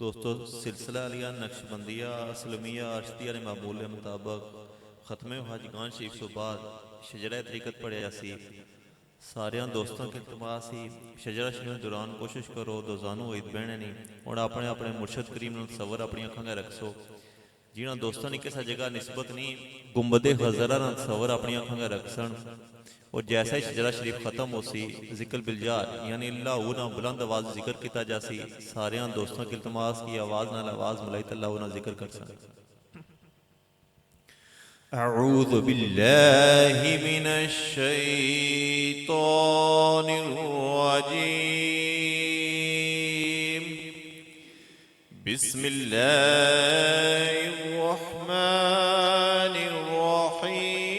दोस्तों सिलसिला अलिया नक्शबंदिया असलमिया अश्तिया ने मामूल मुताबिक ख़त्म हज गान शरीफ तो बाद शजरा तरीक़त पढ़िया सी। ਸਾਰਿਆਂ ਦੋਸਤਾਂ ਕੇ ਇਲਤਮਾਸ ਹੀ ਸ਼ਜਰਾ ਸ਼ਰੀਫ ਦੌਰਾਨ ਕੋਸ਼ਿਸ਼ ਕਰੋ ਦੋਜ਼ਾਨੂ ਈਦ ਬਹਿਣੇ ਨਹੀਂ ਹੁਣ ਆਪਣੇ ਆਪਣੇ ਮੁਰਸ਼ਦ ਕਰੀਮ ਨੂੰ ਤਸਵਰ ਆਪਣੀਆਂ ਅੱਖਾਂ 'ਤੇ ਰੱਖੋ। ਜਿਨ੍ਹਾਂ ਦੋਸਤਾਂ ਨੇ ਕਿਸੇ ਜਗ੍ਹਾ ਨਿਸਬਤ ਨਹੀਂ ਗੁੰਬਦੇ ਹਜ਼ਰਾ ਨਾਲ ਤਸਵਰ ਆਪਣੀਆਂ ਅੱਖਾਂ 'ਤੇ ਰੱਖਣ और जैसा ही शजरा शरीफ खत्म हो सी जिक्र बिलजार यानी अल्लाह ना बुलंद आवाज जिक्र किया जासी सारे दोस्तों की इल्तमास की आवाज नाल आवाज मिलाई तो अल्लाह ना जिक्र कर सकता। अऊज़ु बिल्लाहि मिनश शैतानिर रजीम बिस्मिल्लाहिर रहमानिर रहीम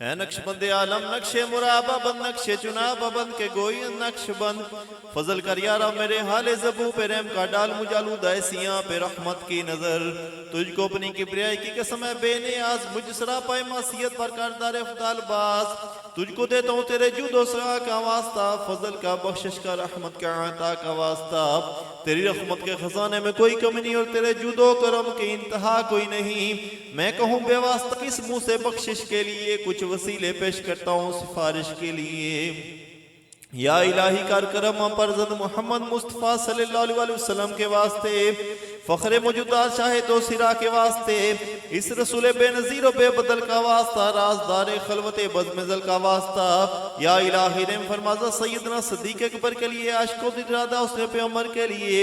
है नक्शबंद आलम नक्शे मुराबा बंद नक्शे चुनाब बंद के गोई नक्श बंद फजल कर यारा मेरे हाले जबू पे रहम का डाल मुजालू दायसियां पे रहमत की नजर तुझको अपनी किबरियाई की कसम है बेनियाज मुझ सरापाए मासियत पर करदार अफदाल बाज तुझको देता हूँ तेरे जुदो सगा का वास्ता फजल का बख्शिश का रहमत का अता का वास्ता तेरी रहमत के खजाने में कोई कमी नहीं और तेरे जुदो करम की इंतहा कोई नहीं। मैं कहूँ बेवास्ता किस मुंह से बख्शिश के लिए कुछ वसीले पेश करता हूँ सिफारिश के लिए। या इलाही कर करम पर जद मोहम्मद मुस्तफ़ा सल्लल्लाहु अलैहि वसल्लम के वास्ते फखरे मौजूदा शाहे दो सिरा के वास्ते इस रसूल बेनज़ीर व बेबदल का वास्ता राजदार खलवत बज़मज़ल का वास्ता। या इलाही रहम फरमाजा सैयदना सदीक़ अकबर के लिए आशिक़ो इरादा उसने पैगंबर के लिए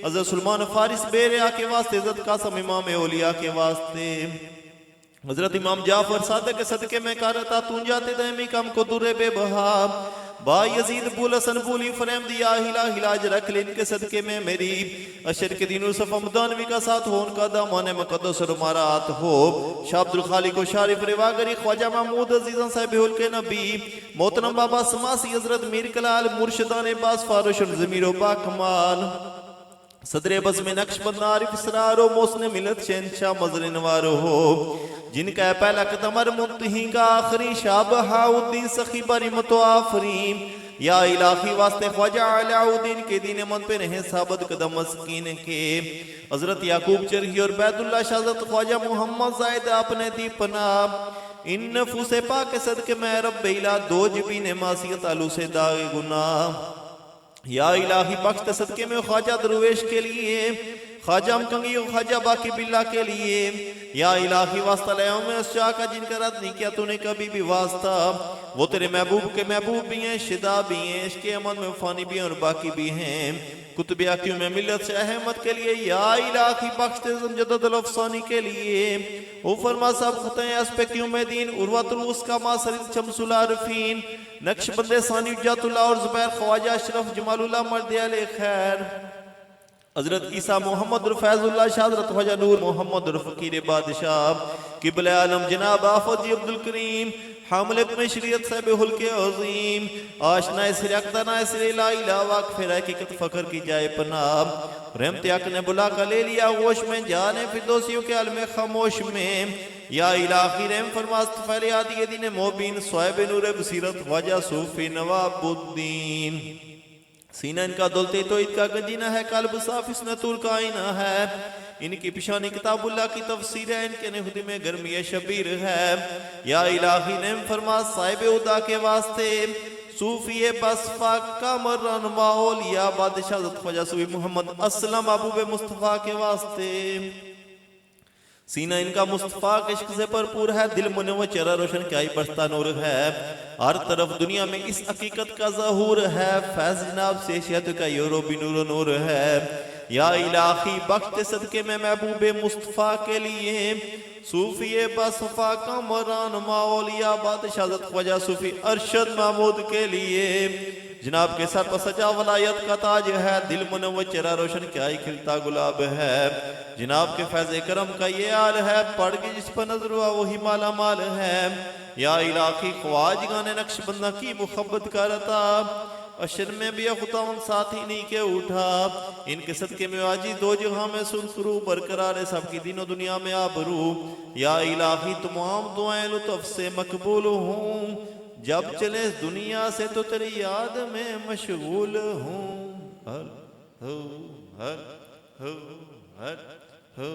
हज़रत सलमान फारिस बेरिया के वास्ते हज़रत कासिम इमाम औलिया के वास्ते हज़रत इमाम जाफर सादक के सदके में कारता तू जाते दहमी कम को दुरे बेबहा बा यजीद बुल हसन बुली फरेम दिया हिला हिलाज रख ले इनके सदके में मेरी अशर के दिनों सफ़ा मुदानवी का साथ हो उनका दामाने मुक़द्दस और मारात हो। शाह अब्दुल खालिक को शारिफ रिवागरी ख्वाजा महमूद अजीज़न साहिब हुल के नबी मोहतरम बाबा समासी हज़रत मीर कलाल मुर्शिदान बास फारुश ज़मीर बा कमाल सदरे बस में नक्शबंद आरिफ सरारो मोसने मिलत शहनशाह मजर नवारो हो जिनका पहला कदमर मुंतही का आखिरी शाबहाउद्दीन सखी बरी मतो आफरीन। या इलाही वास्ते ख्वाजा अलाउद्दीन के दीन मन पे रहे साबत कदम मस्कीन के हजरत याकूब चरही और बैतुल्ला शाहज़त ख्वाजा मोहम्मद जायद अपने दीपना इन नफूसे पाक सदके में रब इला दो जबी ने मासियत आलू से दागे गुनाह। या इलाही बख्श सदके में ख्वाजा दरवेश के लिए ख्वाजा कंगी ख्वाजा बाकी बिल्ला के लिए। या इलाही वास्ता ले मैं उस शाह का जिनका रद्द नहीं किया तूने कभी भी वास्ता वो तेरे महबूब के महबूब भी हैं शिदा भी हैं इसके अमन में फानी भी हैं और बाकी भी हैं कुतुबिया क्यों में मिलत से अहमद के लिए। या इलाही बख्श जदद अफसानी के लिए वो फरमा साहब खतए अस पे क्यों में दीन उर्वतुल उसका मासरिद शमसुल आरिफीन नक्शबंद सानी जातुल्लाह और जुबैर ख्वाजा अशरफ जमालुल्लाह मर्द अले खैर हजरत ईसा मोहम्मद फैजुल्लाह शाहज़रत ख्वाजा नूर मोहम्मद फ़कीर बादशाह किबले आलम जनाब आफत अब्दुल करीम हामिल में शरीयत साहिब हुल के अजीम आशना सिर अक़दा सिर ला इला वाक़ फिर हकीकत फ़ख्र की जाए पनाह रहमत अक ने बुला का ले लिया होश में जाने फिरदौसियों के आलम खामोश में। या इलाही रहम फरमास्त फैले आदि दीन मोबिन स्वाहिब नूर बसीरत ख्वाजा सूफी नवाबुद्दीन सीना इनका दौलते तो इनका गंजीना है कल्ब साफ इसने तुर का आईना है इनकी पिशानी किताबुल्लाह की तफसीर है इनके नेहुदी में गर्मी शबीर है। या इलाही ने फरमा साहिब उदा के वास्ते सूफी बसफा कमर रनमाओलिया बादशाह ख्वाजा सूफी मोहम्मद असलम अबूब मुस्तफ़ा के वास्ते सीना इनका मुस्तफ़ा के इश्क से भरपूर है दिल मुनव्वर चेहरा रोशन क्या ही बरसता नूर है हर तरफ दुनिया में इस हकीकत का ज़हूर है फैज़ जनाब से शहद का यूरो भी नूर नूर है। या इलाही बख्श सदके में महबूब मुस्तफ़ा के लिए सूफी बसफा कमरान माओलिया बादशाह ख्वाजा सूफी अरशद महमूद के लिए जनाब के सर पर सजा वलायत का ताज है, दिल मुनव्वर चेहरा रोशन क्या ही खिलता गुलाब है। जनाब के फैज़ करम का ये हाल है, पढ़ के जिस पर नजर हुआ वही माला माल है। या इलाही ख्वाजगान नक्शबंदा की मुहब्बत करता, अशर में भी खुतावन साथी नहीं के उठा। इनके सदके में आजी दो जहां में सुरखरू बरकरार सबकी दिनों दुनिया में आबरू। या इलाही तमाम दुआएं लुत्फ से मकबूल हूँ, जब चले दुनिया से तो तेरी याद में मशगूल हूँ। हर हो हर हो हर हो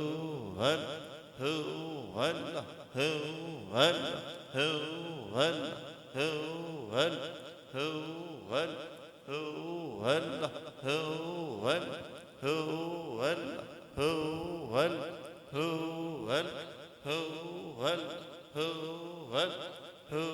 हर हो हर हो हर हो हर हो हर हो हर हो हर हो हर हो हर हो हर हो हर हो हर हो हर हो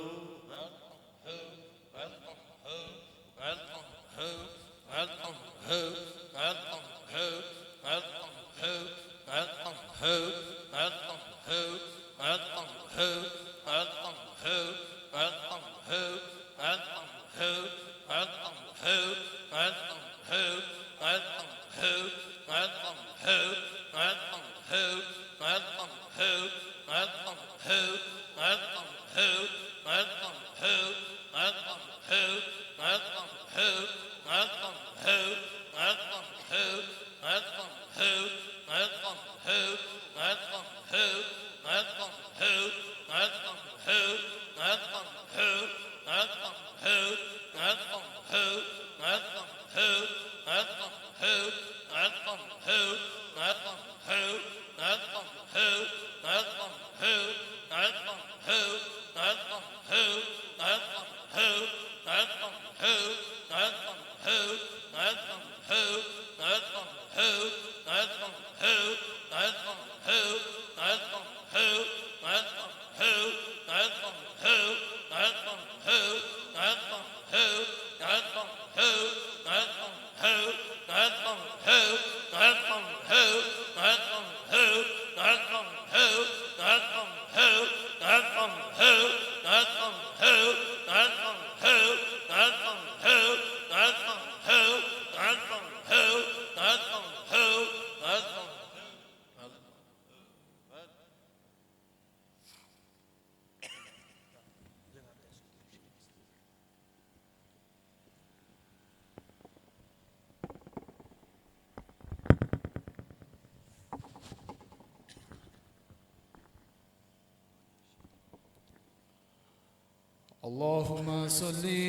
Allahumma salli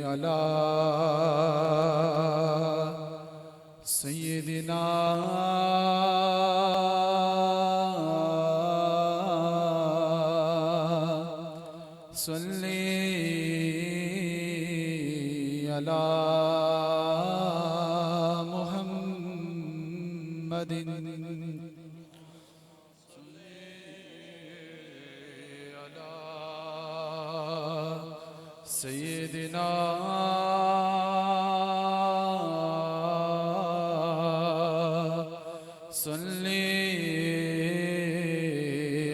ala Sayyidina salli ala Muhammadin Sayyidina salli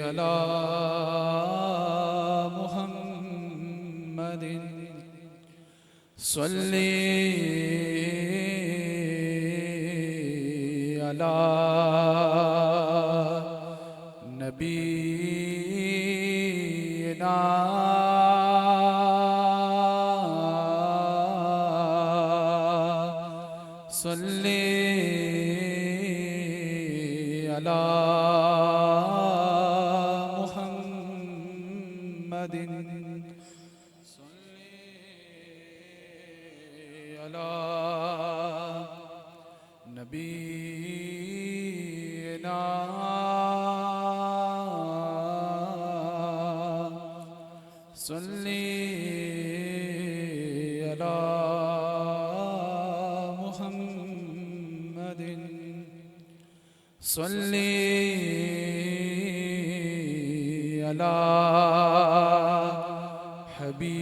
ala Muhammadin salli ala Nabiyyina salli ala Muhammadin salli ala Nabiyyina salli ala salli ala habibina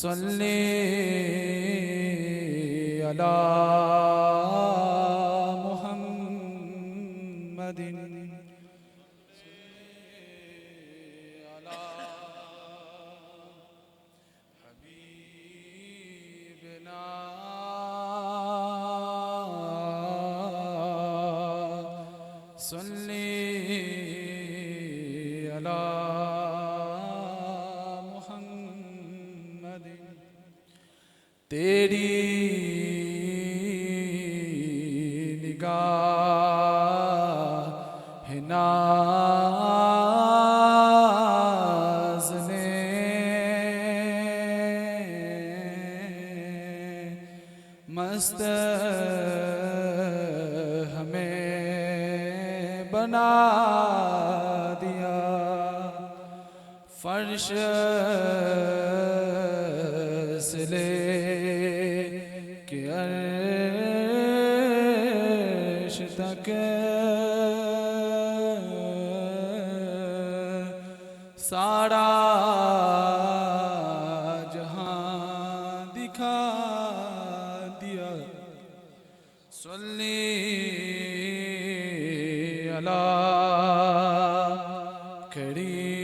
salli ala तेरी निगाह नाज़ ने मस्त हमें बना दिया। फर्श से ले के अर्श तक सारा जहां दिखा दिया। सल्ली अला करीमिना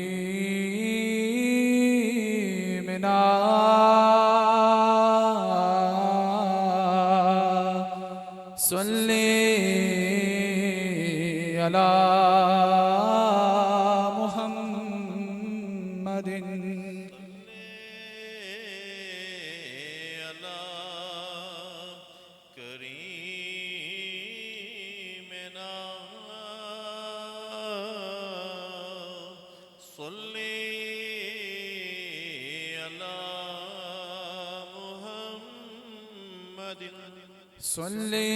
सल्ली अला मुहम्मदिन सल्ली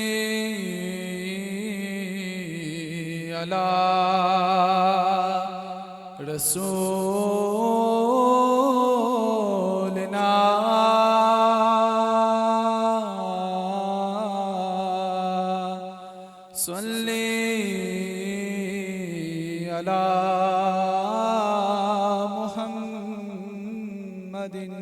अला रसूलिना सल्ली अला मुहम्मदिन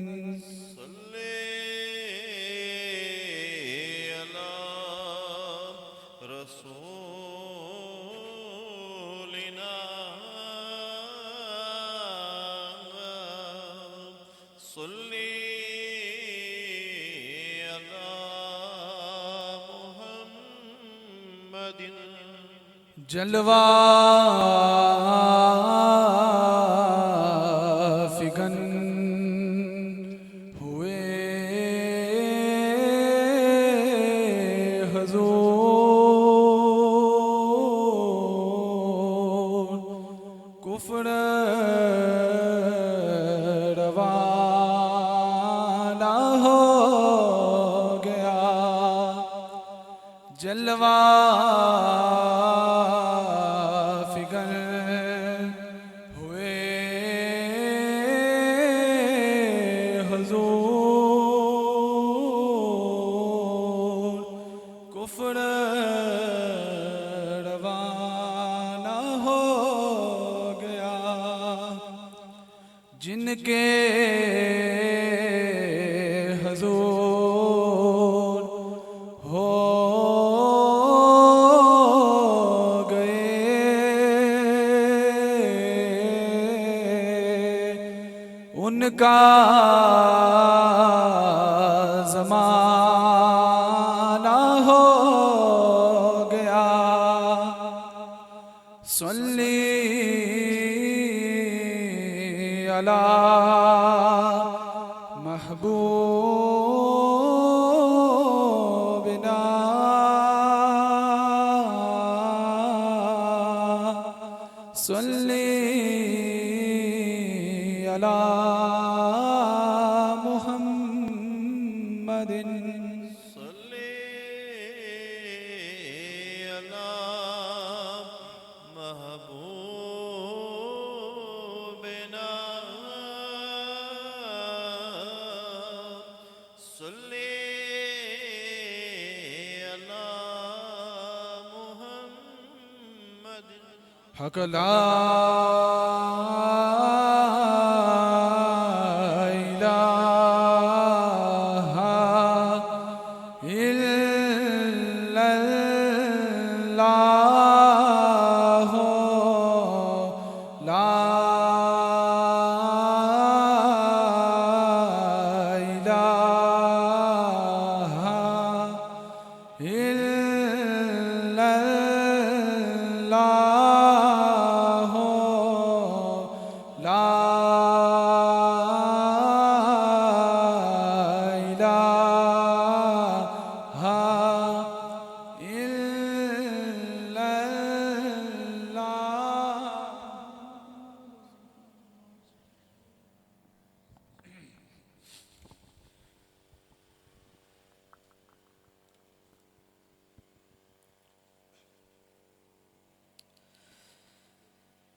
जलवा फिगन हुए हुजूर कुफ्र रवाना हो गया। जलवा रवाना हो गया। जिनके हुजूर हो गए उनका ज़माना हो गया। सल्ली अला महबूबिना सल्ली अला मुहम्मदिन हक ला इलाहा इल्लल्लाह ला इलाहा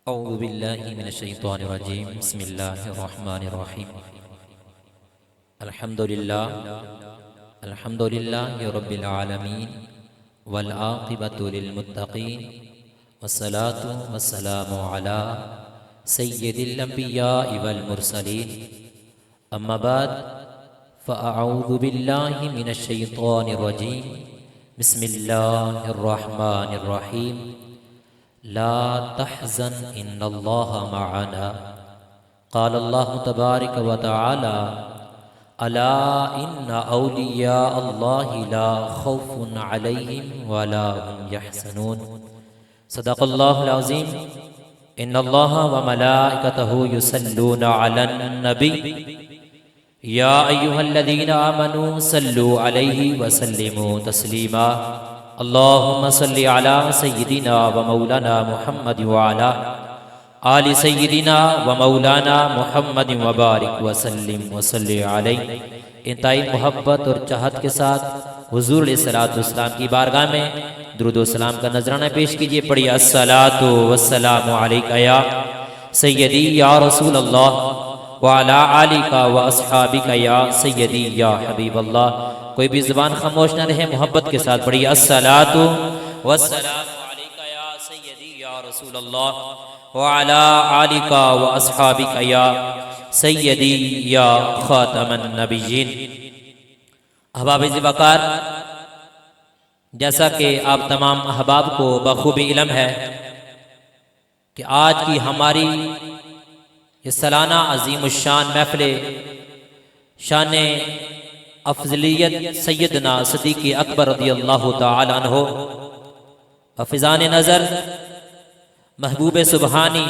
औज़ु बिल्लाहि मिनश्शैतानिर रजीम बिस्मिल्लाहिर रहमानिर रहीम अल्हम्दुलिल्लाहि रब्बिल आलमीन वल आक़िबतु लिल मुत्तक़ीन वस्सलातु वस्सलामु अला सय्यिदिल अंबियाइ वल मुरसलीन अम्मा बाद फ़अऊज़ु बिल्लाहि मिनश्शैतानिर रजीम बिस्मिल्लाहिर रहमानिर रहीम ला तहज़न इन्नल्लाहा मअना क़ाल अल्लाहु तबारक व तआला अला इन्ना औलिया अल्लाहि ला खौफुन अलैहिम वला हुम यहज़नून सदक़ल्लाहुल अज़ीम इन्नल्लाहा व मलाइकतहु युसल्लूना अलन नबी या अय्युहल्लज़ीना आमनू सल्लु अलैहि व सल्लिमू तस्लीमा अल्लाहुम्मा सल्लि अला सय्यिदिना व मौलाना मुहम्मद व अला आलि सय्यिदिना व मौलाना मुहम्मद व बारिक व सल्लिम व सल्लि अलैहि। इंतहाई मोहब्बत और चाहत के साथ हुजूर अलैहिस्सलातु वस्सलाम की बारगाह में दुरूद व सलाम का नजराना पेश कीजिए। पढ़िए अस्सलातु वस्सलामु अलैका या सय्यदी या रसूल अल्लाह व अला आलिका व अस्हाबिका या सय्यदी या हबीब अल्लाह। कोई भी जुबान खामोश न रहे, मोहब्बत के साथ पढ़िए अस्सलातु वस्सलामु अलैका या सय्यदी या रसूल अल्लाह व अला आलिका व अस्हाबिका या सय्यदी या खातमन नबिय्यीन। अहबाब-ए वक़ार, जैसा कि आप तमाम अहबाब को बखूबी इल्म है कि आज की हमारी ये सालाना अज़ीमुश्शान महफ़िल शान अफजलियत सैयदना सिद्दीक़ अकबर रज़ियल्लाहु तआला अन्हु हफ़िज़ान नज़र महबूब सुबहानी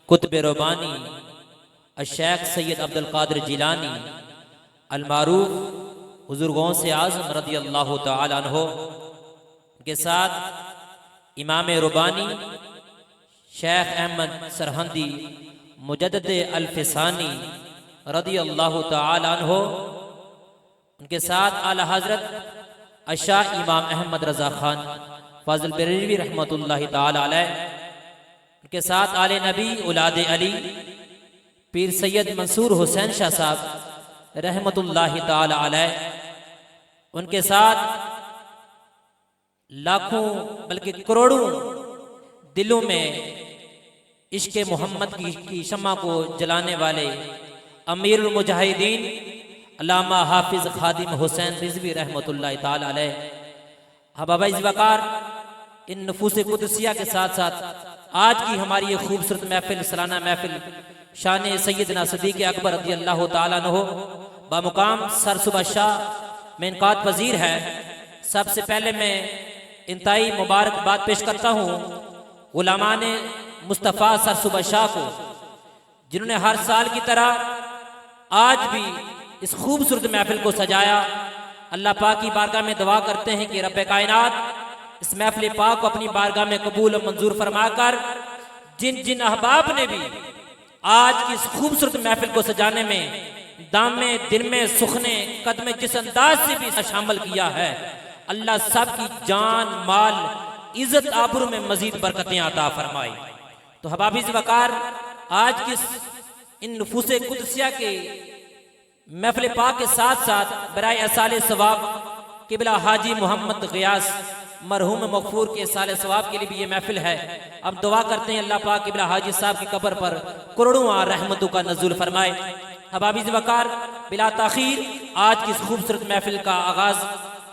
कुतुब रब्बानी शेख सैयद अब्दुल कादिर जिलानी अलमारूफ हुज़ूर गौसे आज़म रज़ियल्लाहु तआला अन्हु के साथ इमाम रब्बानी शेख अहमद सरहंदी मुजद्दिद अल-फ़िसानी रज़ियल्लाहु तआला अन्हु, उनके साथ आला हज़रत अशा इमाम अहमद रज़ा खान फ़ाज़िल बरेलवी रहमतुल्लाहि तआला अलैह, उनके साथ आले नबी औलाद अली पीर सैयद मंसूर हुसैन शाह साहब रहमतुल्लाहि तआला अलैह, उनके साथ लाखों बल्कि करोड़ों दिलों में इश्क़ मोहम्मद की शम्मा को जलाने वाले अमीरुल मुजाहिदीन अल्लामा हाफिज़ खादिम हुसैन रिज़वी रहमतुल्लाहि तआला अलैह। अहबाब-ए वक़ार, इन नफूस कुदसिया के साथ साथ आज की हमारी ये खूबसूरत महफिल, सालाना महफिल शान सैयदना सिद्दीक़ अकबर रज़ियल्लाहु तआला अन्हु बामुकाम सरसुबह शाह में इनकात पज़ीर है। सबसे पहले मैं इंतहाई मुबारकबाद पेश करता हूँ उलमान मुस्तफ़ा सरसुबह शाह को, जिन्होंने हर साल की तरह आज भी इस खूबसूरत महफिल को सजाया। अल्लाह पाक की बारगाह में दुआ करते हैं कि रब्बे कायनात इस महफिल पाक को अपनी बारगाह में कबूल और मंजूर फरमाकर जिन जिन अहबाब ने भी आज की इस खूबसूरत महफिल को सजाने में दामे दिन में सुखने कदमे जिस अंदाज से भी शामिल किया है, अल्लाह सब की जान माल इज्जत आबरू में मजीद बरकतें अता फरमाए। तो हबाबीज़ वक़ार, आज की इन नफूस कुदसिया के महफिल पाक के साथ साथ बराए असाल सवाब किबला हाजी मोहम्मद ग़ियास मरहूम मग़फ़ूर के साल सवाब के लिए भी ये महफिल है। अब दुआ करते हैं अल्लाह पाक किबला हाजी साहब की कब्र पर करोड़ों रहमतों का नज़ुल फरमाए। हबाबीज़ वक़ार, बिला ताख़ीर आज की इस खूबसूरत महफिल का आगाज़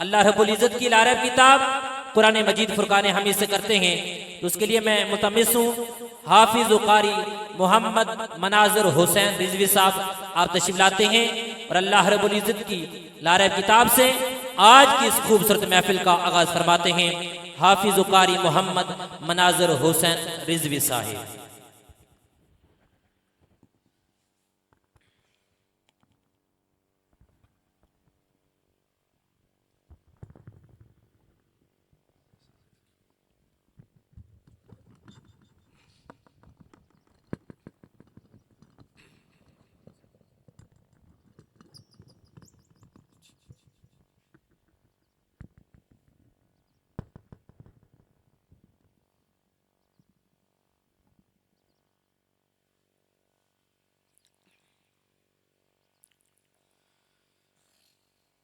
अल्लाह रब्बुल इज़्ज़त की लारब किताब कुरान मजीद फुरक़ान हमीद से करते हैं। तो उसके लिए मैं मुतमिस हूँ हाफिज़ कारी मोहम्मद मनाज़िर हुसैन रिज़वी साहब, आप तशरीफ़ लाते हैं और अल्लाह रब्बुल इज़्ज़त की लारब किताब से आज की इस खूबसूरत महफिल का आगाज़ फरमाते हैं हाफिज़ कारी मोहम्मद मनाज़िर हुसैन रिज़वी साहिब।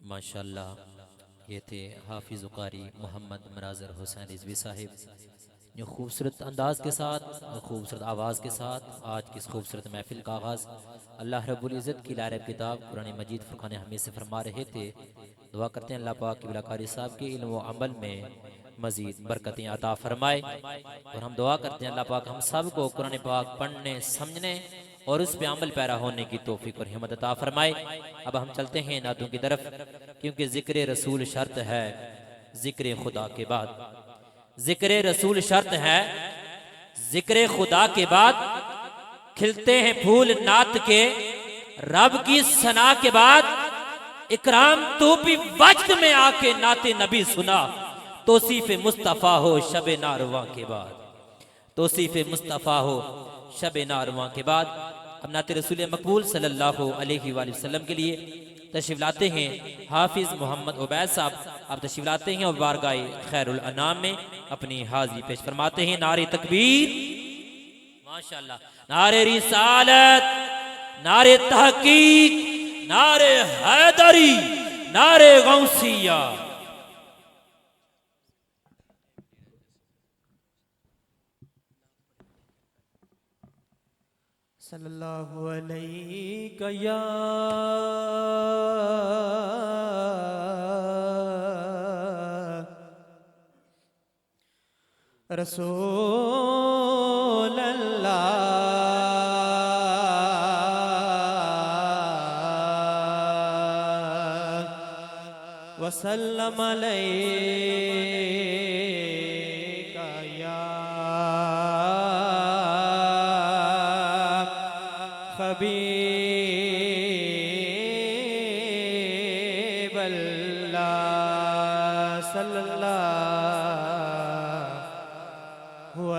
माशाअल्लाह, ये थे हाफिज़ कारी मोहम्मद मनाज़र हुसैन रिज़वी साहिब, जो खूबसूरत अंदाज के साथ और खूबसूरत आवाज़ के साथ आज की इस खूबसूरत महफिल का आगाज़ अल्लाह रब्बुल इज़्ज़त की लारब किताब कुरान मजीद फुरक़ान हमीद से फरमा रहे थे। दुआ करते हैं अल्लाह पाक क़िबला कारी साहब के इल्म व अमल में मज़ीद बरकतें अता फरमाए। और हम दुआ करते हैं अल्लाह पाक हम सब को कुरान पाक पढ़ने समझने और उस पे अमल पैरा होने की तौफीक और हिम्मत अता फरमाए। अब हम चलते हैं नातों की तरफ, क्योंकि ज़िक्र रसूल शर्त है ज़िक्र खुदा के बाद। ज़िक्र रसूल शर्त है ज़िक्र खुदा के बाद। खिलते हैं फूल नात के रब की सना के बाद। इकराम तो भी वक्त में आके नाते नबी सुना। तौसीफ़ मुस्तफ़ा हो शब नारवा के बाद। तौसीफ़ मुस्तफ़ा हो शब नारवा के बाद। अब नाते रसूल मकबूल सल्लल्लाहु अलैहि वसल्लम के लिए तशरीफ लाते हैं हाफिज़ मोहम्मद उबैद साहब। अब तशरीफ लाते हैं और बारगाह खैरुल अनाम में अपनी हाजिरी पेश फरमाते हैं। नारे तकबीर माशाअल्लाह, नारे रिसालत, नारे तहकीक, नारे हैदरी, नारे गौसिया। सल्लल्लाहु अलैहि या रसूल अल्लाह वसल्लम अलैका या हबीब अल्लाह सल्लल्लाहु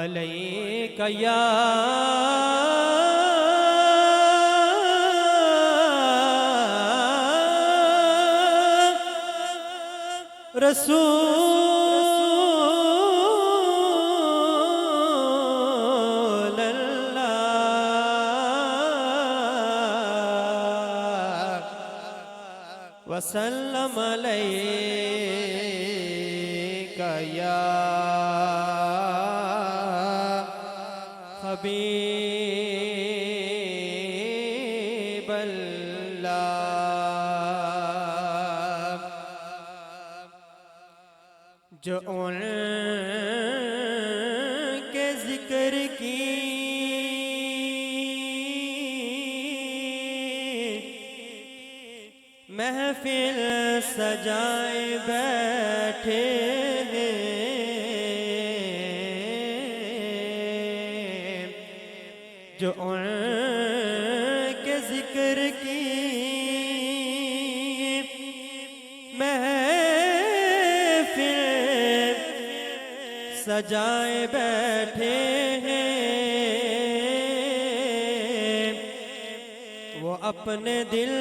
अलैका या रसूल अल्लाह वसल्लम अलैका या हबीब अल्लाह। जो उनके जिक्र की महफिल सजाए बैठे हैं, जो उनके जिक्र की महफिल सजाए बैठे हैं, वो अपने दिल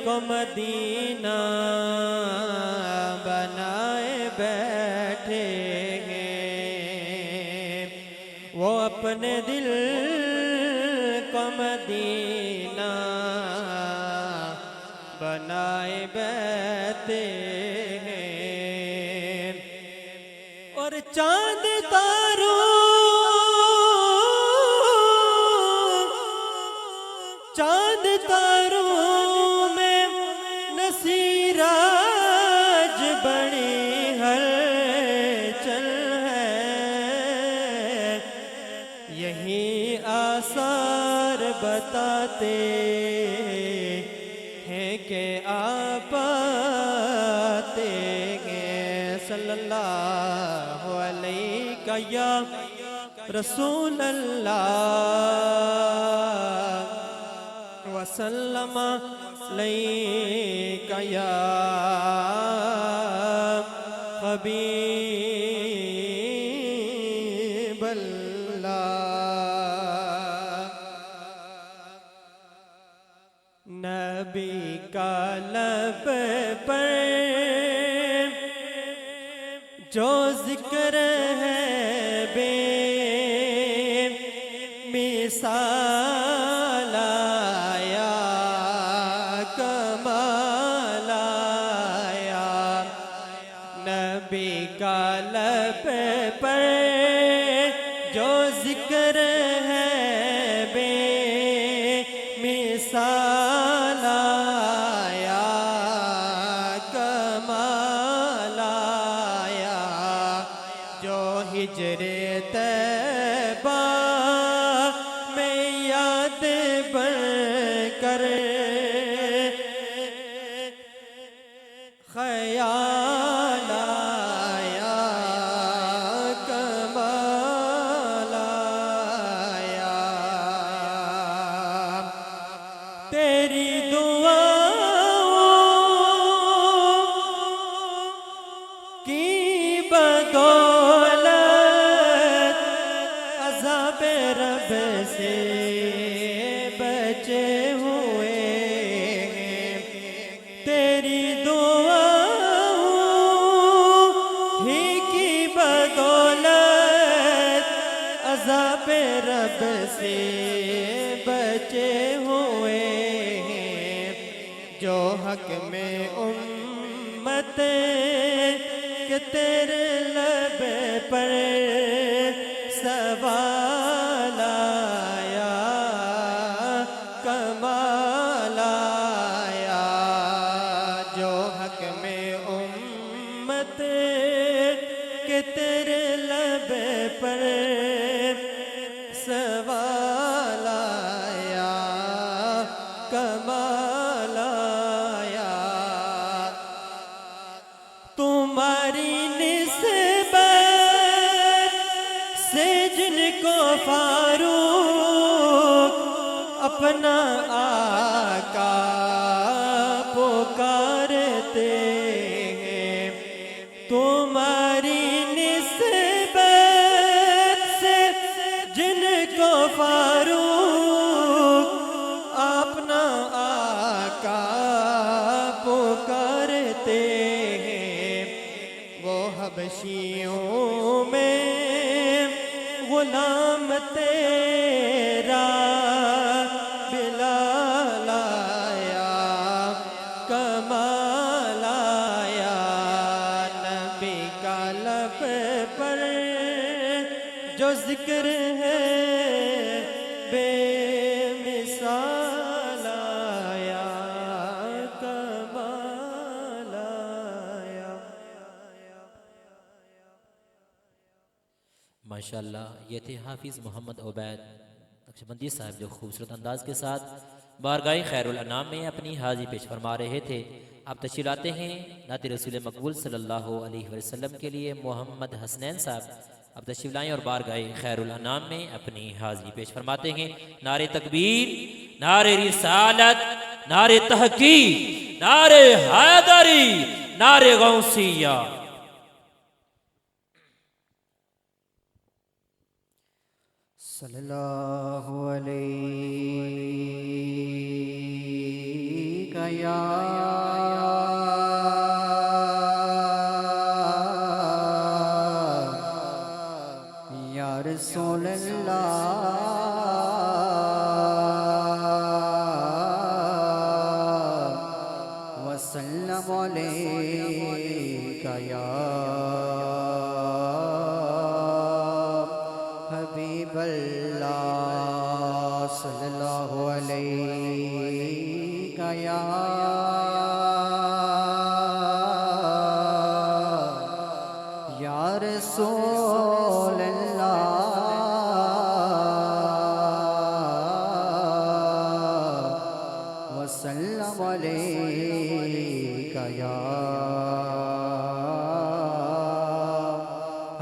को मदीना बनाए बैठे हैं, वो अपने दिल को मदीना बनाए बैठे हैं। और चांद तारों चांद तारों में नसीराज बड़ी हलचल है, यही आसार बताते हैं कि आप आते हैं। सल्लल्लाहु अलैका या रसूल अल्लाह वसल्लम अलैका या हबीब अल्लाह। नबी का लब पर जो जिक्र है बे मिसाल आया, कमाल आया। नबी का लब पर जो जिक्र है बे मिसाल आया, कमाल आया। जो हिजरे तैबा में याद बन कर ख्याल आया, कमाल आया। तेरी दुआओं की बदौलत अज़ाब रब से बचे हुए हैं। तेरी दुआओं ही की बदौलत अज़ाब रब से बचे हुए जो हक में उम्मत के तेरे लब पर सवाल आया, कमाल आया। जो हक में उम्मत के तेरे लब पर सवाल आया, कमाल आया। तुम्हारी निस्बत से जिनको फारूक अपना आका पुकारते हैं, तुम्हारी निस्बत से जिनको फारूक अपना आका पुकारते हैं, वो हबशियों में गुलाम तेरा बिलाल आया, कमाल आया। नबी का लब पर जो जिक्र है बेमिसाल आया, कमाल आया। माशाअल्लाह, ये थे हाफिज़ मोहम्मद उबैद नक्शबंदी साहब, जो खूबसूरत अंदाज के साथ बारगाह खैरुल अनाम में अपनी हाज़िरी पेश फरमा रहे थे। अब तशरीफ़ लाते हैं नात रसूल मकबूल सल्लल्लाहु अलैहि वसल्लम के लिए मोहम्मद हसनैन साहब। अब तशरीफ़ लाएँ और बारगाह खैरुल अनाम में अपनी हाज़िरी पेश फरमाते हैं। नारे तकबीर, नारे रिसालत, नारे तहकीक, नारे हैदरी, नारे गौसिया। सल्लल्लाहु अलैहि या रसूल अल्लाह वसल्लम अलैका या हबीब अल्लाह सल्लल्लाहु अलैका या रसूल अल्लाह वसल्लम अलैका या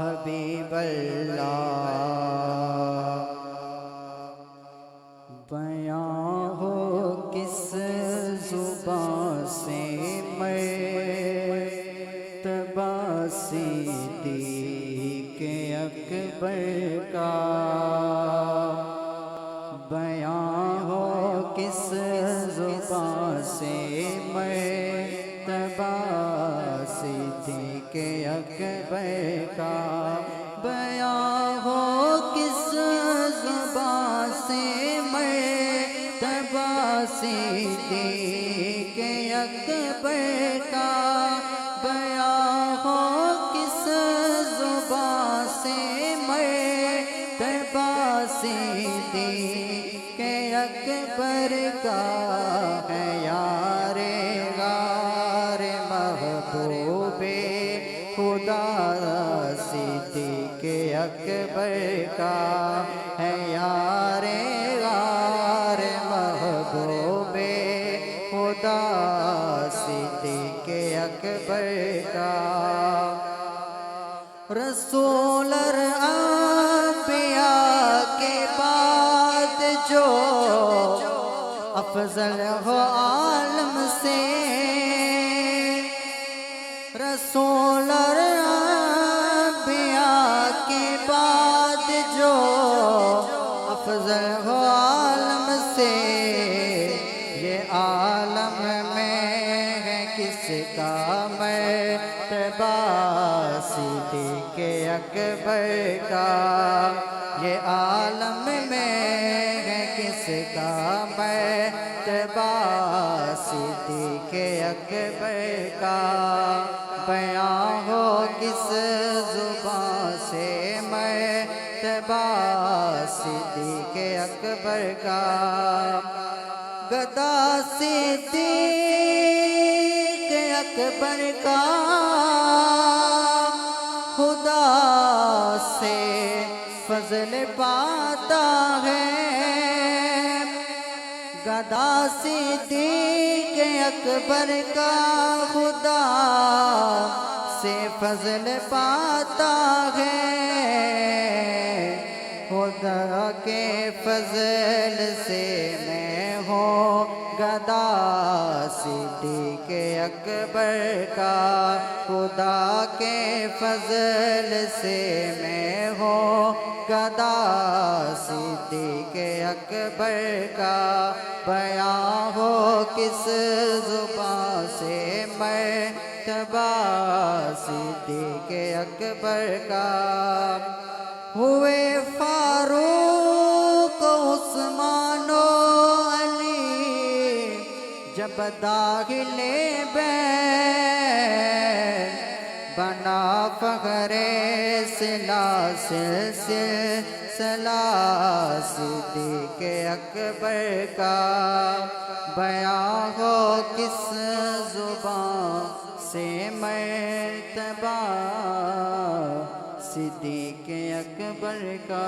हबीब अल्लाह। बयां हो किस जुबां से मर्तबा सिद्दीक़ अकबर का, बयां हो किस जुबां से मर्तबा सिद्दीक़ अकबर का, बयां हो किस जुबां से मर्तबा सिद्दीक़ अकबर का, बयां हो किस जुबां से मर्तबा सिद्दीक़ अकबर का है यारे गार महबूबे खुदा सिद्दीक़ अकबर का है यारे गार महबूबे खुदा सिद्दीक़ अकबर का। रसूल और अंबिया के बाद जो अफजल हो आलम से, रसूल और अंबिया के बाद जो अफजल हो आलम से, ये आलम में है किसका मर्तबा सिद्दीक़ अकबर का, ये आलम में है किसका मर्तबा सिद्दीक़ अकबर का बयां हो किस जुबान से मर्तबा सिद्दीक़ अकबर का गदा सिद्दीक़ अकबर का खुदा से फजल पाता है गदा सिद्दीक़ अकबर का खुदा से फजल पाता है खुदा के फजल से मैं हूँ गदा सिद्दीक़ अकबर का खुदा के फजल से मैं हूँ गदा सिद्दीक़ अकबर का बयां हो किस जुबान से मर्तबा सिद्दीक़ अकबर का हुए फारूक उस्मानो अली जब दाखिले बैत बना फ़ख्रे सिलसिला सिद्दीक़ अकबर का बयां हो किस जुबान से मर्तबा सिद्दीक़ अकबर का